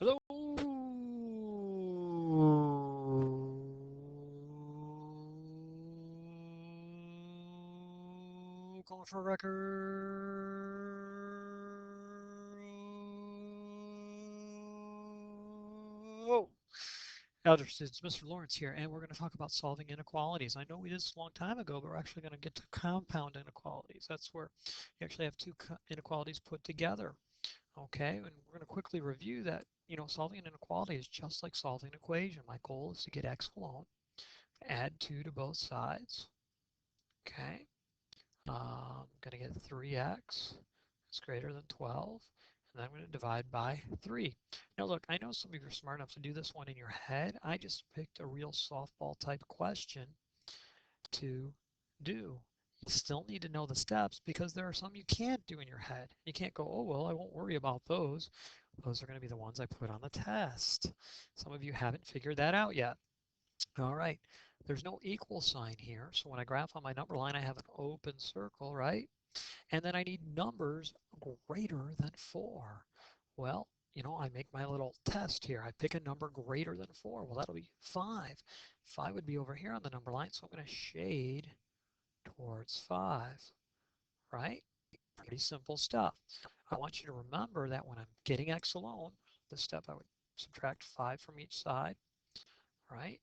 Hello, calling for a record. Oh, elder students, Mr. Lawrence here, and we're going to talk about solving inequalities. I know we did this a long time ago, but we're actually going to get to compound inequalities. That's where you actually have two inequalities put together. Okay, and we're going to quickly review that. Solving an inequality is just like solving an equation. My goal is to get x alone, add 2 to both sides. Okay, I'm going to get 3x is greater than 12, and then I'm going to divide by 3. Now look, I know some of you are smart enough to do this one in your head. I just picked a real softball type question to do. You still need to know the steps because there are some you can't do in your head. You can't go, oh, well, I won't worry about those. Those are going to be the ones I put on the test. Some of you haven't figured that out yet. All right, there's no equal sign here. So when I graph on my number line, I have an open circle, right? And then I need numbers greater than 4. Well, I make my little test here. I pick a number greater than 4. Well, that'll be 5. 5 would be over here on the number line, so I'm going to shade towards 5, right? Pretty simple stuff. I want you to remember that when I'm getting x alone, this step I would subtract 5 from each side, right?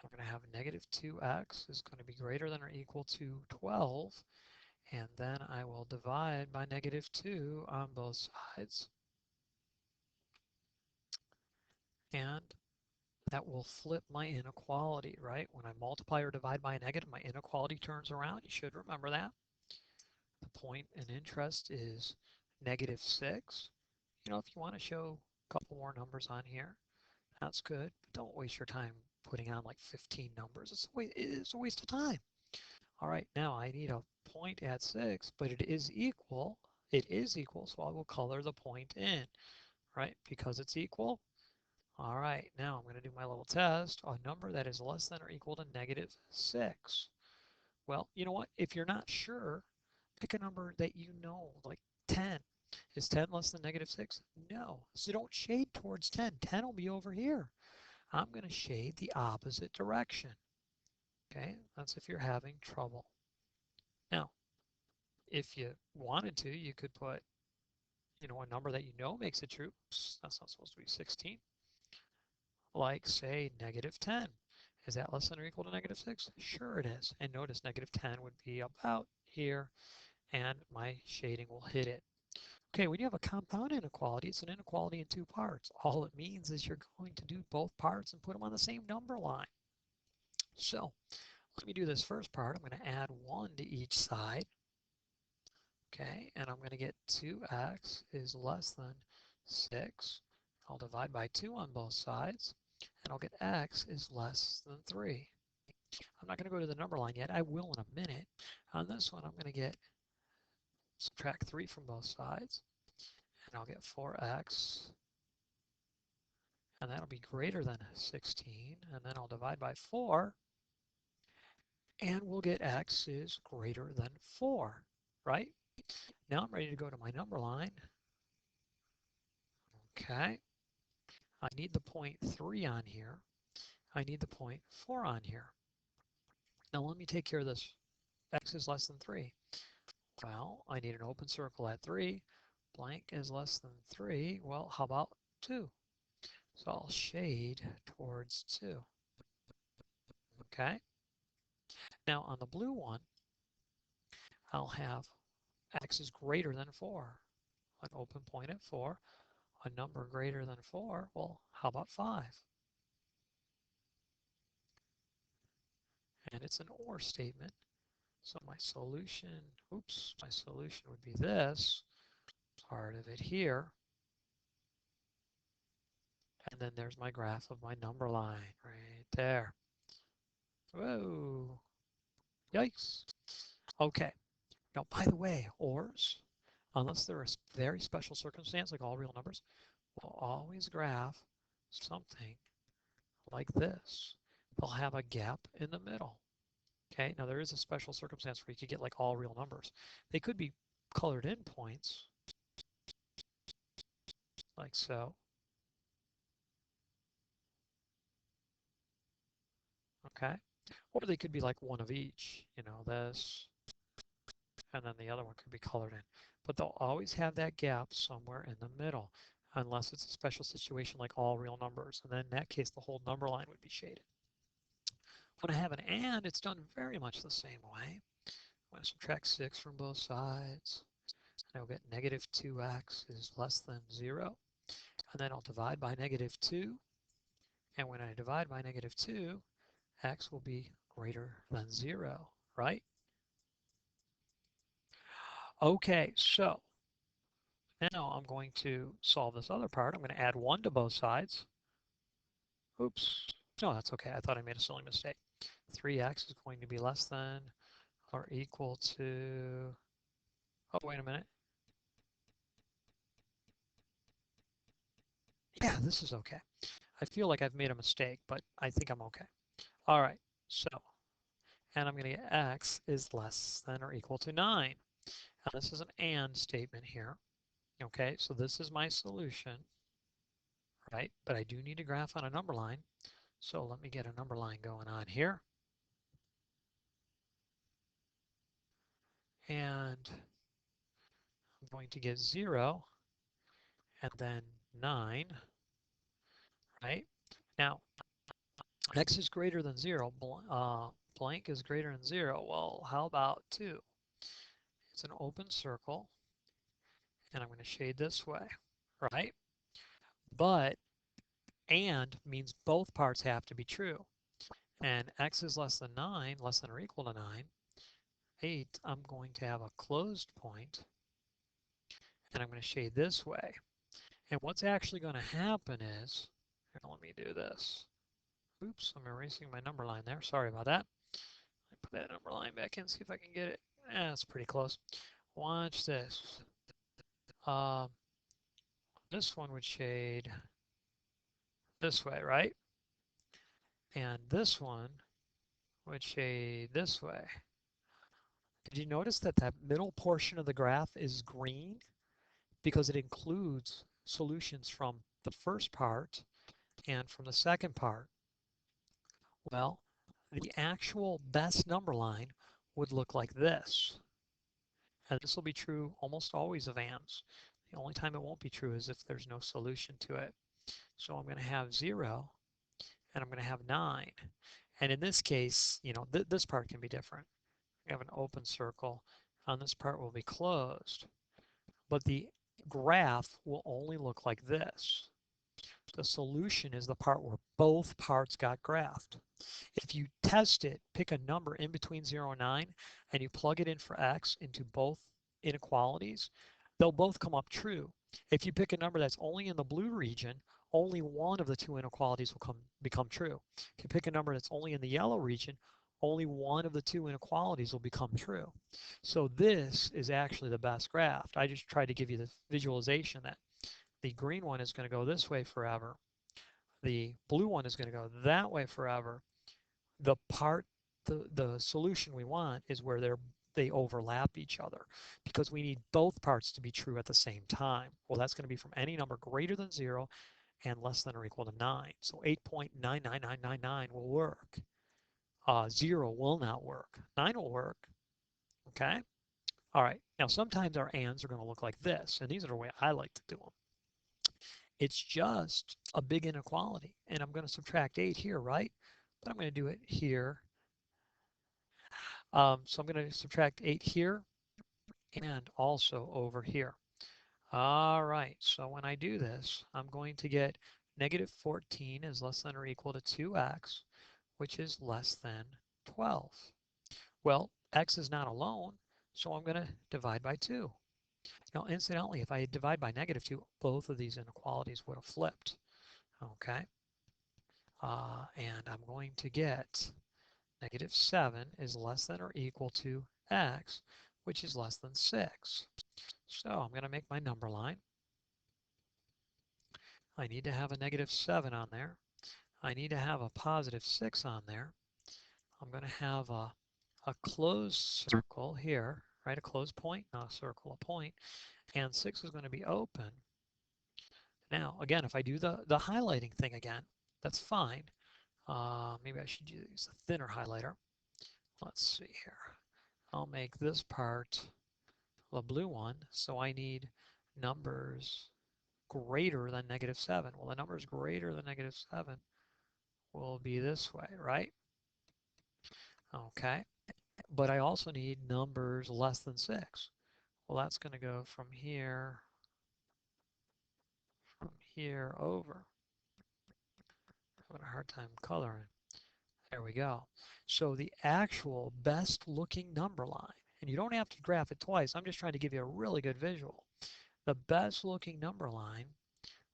I'm going to have negative 2x is going to be greater than or equal to 12, and then I will divide by negative 2 on both sides, and that will flip my inequality, right? When I multiply or divide by a negative, my inequality turns around. You should remember that. The point in interest is negative 6. If you want to show a couple more numbers on here, that's good. But don't waste your time putting on like 15 numbers. It's a waste of time. All right, now I need a point at 6, but it is equal. It is equal, so I will color the point in, right? Because it's equal. All right, now I'm going to do my little test. A number that is less than or equal to negative 6. Well, you know what? If you're not sure, pick a number that you know, like 10. Is 10 less than negative 6? No. So don't shade towards 10. 10 will be over here. I'm going to shade the opposite direction. Okay, that's if you're having trouble. Now, if you wanted to, you could put, a number that you know makes it true. That's not supposed to be 16. Like, say, negative 10. Is that less than or equal to negative 6? Sure it is. And notice negative 10 would be about here, and my shading will hit it. Okay, when you have a compound inequality, it's an inequality in 2 parts. All it means is you're going to do both parts and put them on the same number line. So let me do this first part. I'm going to add 1 to each side. Okay, and I'm going to get 2x is less than 6. I'll divide by 2 on both sides, and I'll get x is less than 3. I'm not going to go to the number line yet. I will in a minute. On this one, I'm going to subtract 3 from both sides, and I'll get 4x, and that'll be greater than 16, and then I'll divide by 4, and we'll get x is greater than 4, right? Now I'm ready to go to my number line. Okay, I need the point 3 on here. I need the point 4 on here. Now let me take care of this. X is less than 3. Well, I need an open circle at 3. Blank is less than 3. Well, how about 2? So I'll shade towards 2. Okay. Now on the blue one, I'll have x is greater than 4. An open point at 4. A number greater than 4. Well, how about 5? And it's an OR statement. So my solution would be this part of it here. And then there's my graph of my number line right there. Whoa. Yikes. Okay. Now, by the way, ORs, unless they're a very special circumstance like all real numbers, will always graph something like this. They'll have a gap in the middle. Okay, now there is a special circumstance where you could get like all real numbers. They could be colored in points, like so. okay? Or they could be like one of each, you know, this, and then the other one could be colored in. But they'll always have that gap somewhere in the middle, unless it's a special situation like all real numbers. And then in that case, the whole number line would be shaded. When I have an and, it's done very much the same way. I'm going to subtract 6 from both sides. And I'll get negative 2x is less than 0. And then I'll divide by negative 2. And when I divide by negative 2, x will be greater than 0, right? Okay, so now I'm going to solve this other part. I'm going to add 1 to both sides. Oops. No, that's okay. I thought I made a silly mistake. 3x is going to be less than or equal to... Oh, wait a minute. Yeah, this is okay. I feel like I've made a mistake, but I think I'm okay. All right, so, and I'm going to get x is less than or equal to 9. Now, this is an and statement here. Okay, so this is my solution, right? But I do need to graph on a number line. So let me get a number line going on here. And I'm going to get 0 and then 9, right? Now, x is greater than 0, blank is greater than 0. Well, how about 2? It's an open circle, and I'm going to shade this way, right? But and means both parts have to be true. And x is less than 9, less than or equal to 9, 8, I'm going to have a closed point, and I'm going to shade this way. And what's actually going to happen is, here, let me do this. Oops, I'm erasing my number line there. Sorry about that. Let me put that number line back in, see if I can get it. That's pretty close. Watch this. This one would shade this way, right? And this one would shade this way. Did you notice that that middle portion of the graph is green? Because it includes solutions from the first part and from the second part. Well, the actual best number line would look like this. And this will be true almost always of ANDs. The only time it won't be true is if there's no solution to it. So I'm going to have 0 and I'm going to have 9. And in this case, you know, this part can be different. We have an open circle, and this part will be closed. But the graph will only look like this. The solution is the part where both parts got graphed. If you test it, pick a number in between 0 and 9, and you plug it in for x into both inequalities, they'll both come up true. If you pick a number that's only in the blue region, only one of the two inequalities will become true. If you pick a number that's only in the yellow region, only one of the two inequalities will become true. So this is actually the best graph. I just tried to give you the visualization that the green one is going to go this way forever. The blue one is going to go that way forever. The solution we want is where they overlap each other, because we need both parts to be true at the same time. Well, that's going to be from any number greater than 0 and less than or equal to 9. So 8.99999 will work. 0 will not work. 9 will work. Okay? All right. Now, sometimes our ands are going to look like this, and these are the way I like to do them. It's just a big inequality, and I'm going to subtract 8 here, right? But I'm going to do it here. So I'm going to subtract 8 here and also over here. All right, so when I do this, I'm going to get negative 14 is less than or equal to 2x, which is less than 12. Well, x is not alone, so I'm going to divide by 2. Now, incidentally, if I divide by negative 2, both of these inequalities would have flipped. Okay, and I'm going to get negative 7 is less than or equal to x, which is less than 6. So I'm going to make my number line. I need to have a negative 7 on there. I need to have a positive 6 on there. I'm going to have a closed circle here, right? A closed point, not a circle, a point. And 6 is going to be open. Now, again, if I do the highlighting thing again, that's fine. Maybe I should use a thinner highlighter. Let's see here. I'll make this part the blue one, so I need numbers greater than -7. Well, the numbers greater than -7 will be this way, right? Okay. But I also need numbers less than 6. Well, that's going to go from here over. Having a hard time coloring. There we go. So the actual best looking number line, and you don't have to graph it twice, I'm just trying to give you a really good visual. The best looking number line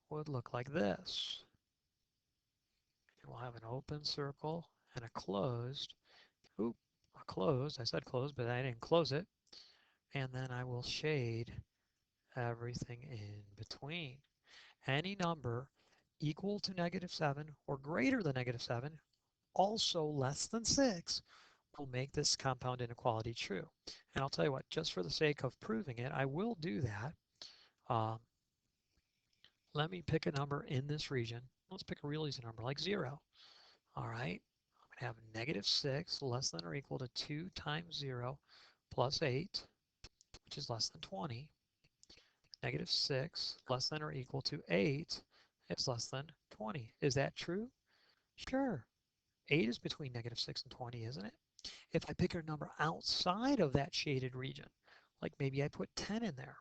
would look like this. And we'll have an open circle and a closed. Oop, a closed. I said closed, but I didn't close it. And then I will shade everything in between. Any number equal to -7 or greater than -7, also less than 6, will make this compound inequality true. And I'll tell you what, just for the sake of proving it, I will do that. Um, let me pick a number in this region. Let's pick a real easy number like 0. All right, I'm going to have -6 less than or equal to 2 times 0 plus 8, which is less than 20. -6 less than or equal to 8 is less than 20. Is that true? Sure. 8 is between -6 and 20, isn't it? If I pick a number outside of that shaded region, like maybe I put 10 in there,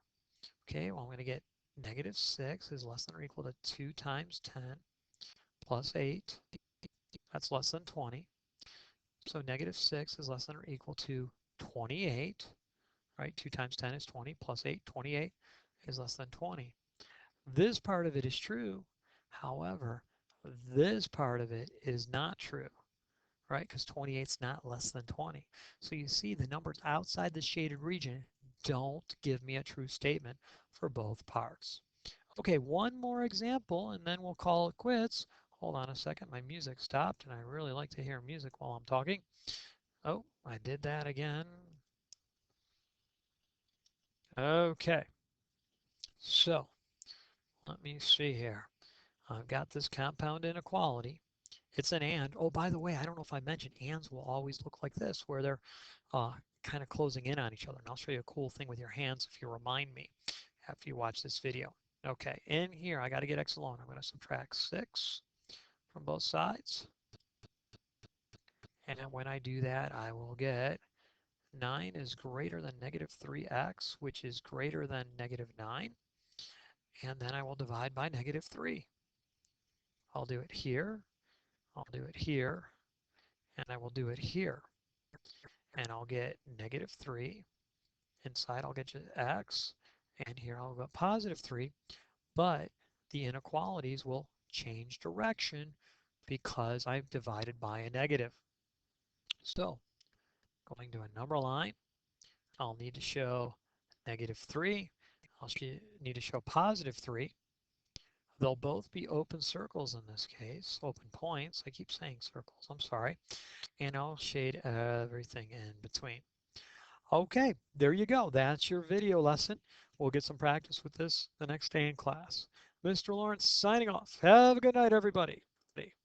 okay, well, I'm going to get -6 is less than or equal to 2 times 10 plus 8. That's less than 20. So -6 is less than or equal to 28, right? 2 times 10 is 20 plus 8. 28 is less than 20. This part of it is true. However, this part of it is not true, right? Because 28 is not less than 20. So you see the numbers outside the shaded region don't give me a true statement for both parts. Okay, one more example and then we'll call it quits. Hold on a second, my music stopped and I really like to hear music while I'm talking. Oh, I did that again. Okay, so let me see here. I've got this compound inequality. It's an and. Oh, by the way, I don't know if I mentioned ands will always look like this, where they're kind of closing in on each other. And I'll show you a cool thing with your hands if you remind me after you watch this video. Okay, in here, I got to get x alone. I'm going to subtract 6 from both sides. And when I do that, I will get 9 is greater than -3x, which is greater than -9. And then I will divide by -3. I'll do it here, I'll do it here, and I will do it here. And I'll get -3. Inside I'll get just x, and here I'll go +3. But the inequalities will change direction because I've divided by a negative. So going to a number line, I'll need to show -3. I'll need to show +3. They'll both be open circles in this case, open points. I keep saying circles, I'm sorry. And I'll shade everything in between. Okay, there you go. That's your video lesson. We'll get some practice with this the next day in class. Mr. Lawrence signing off. Have a good night, everybody.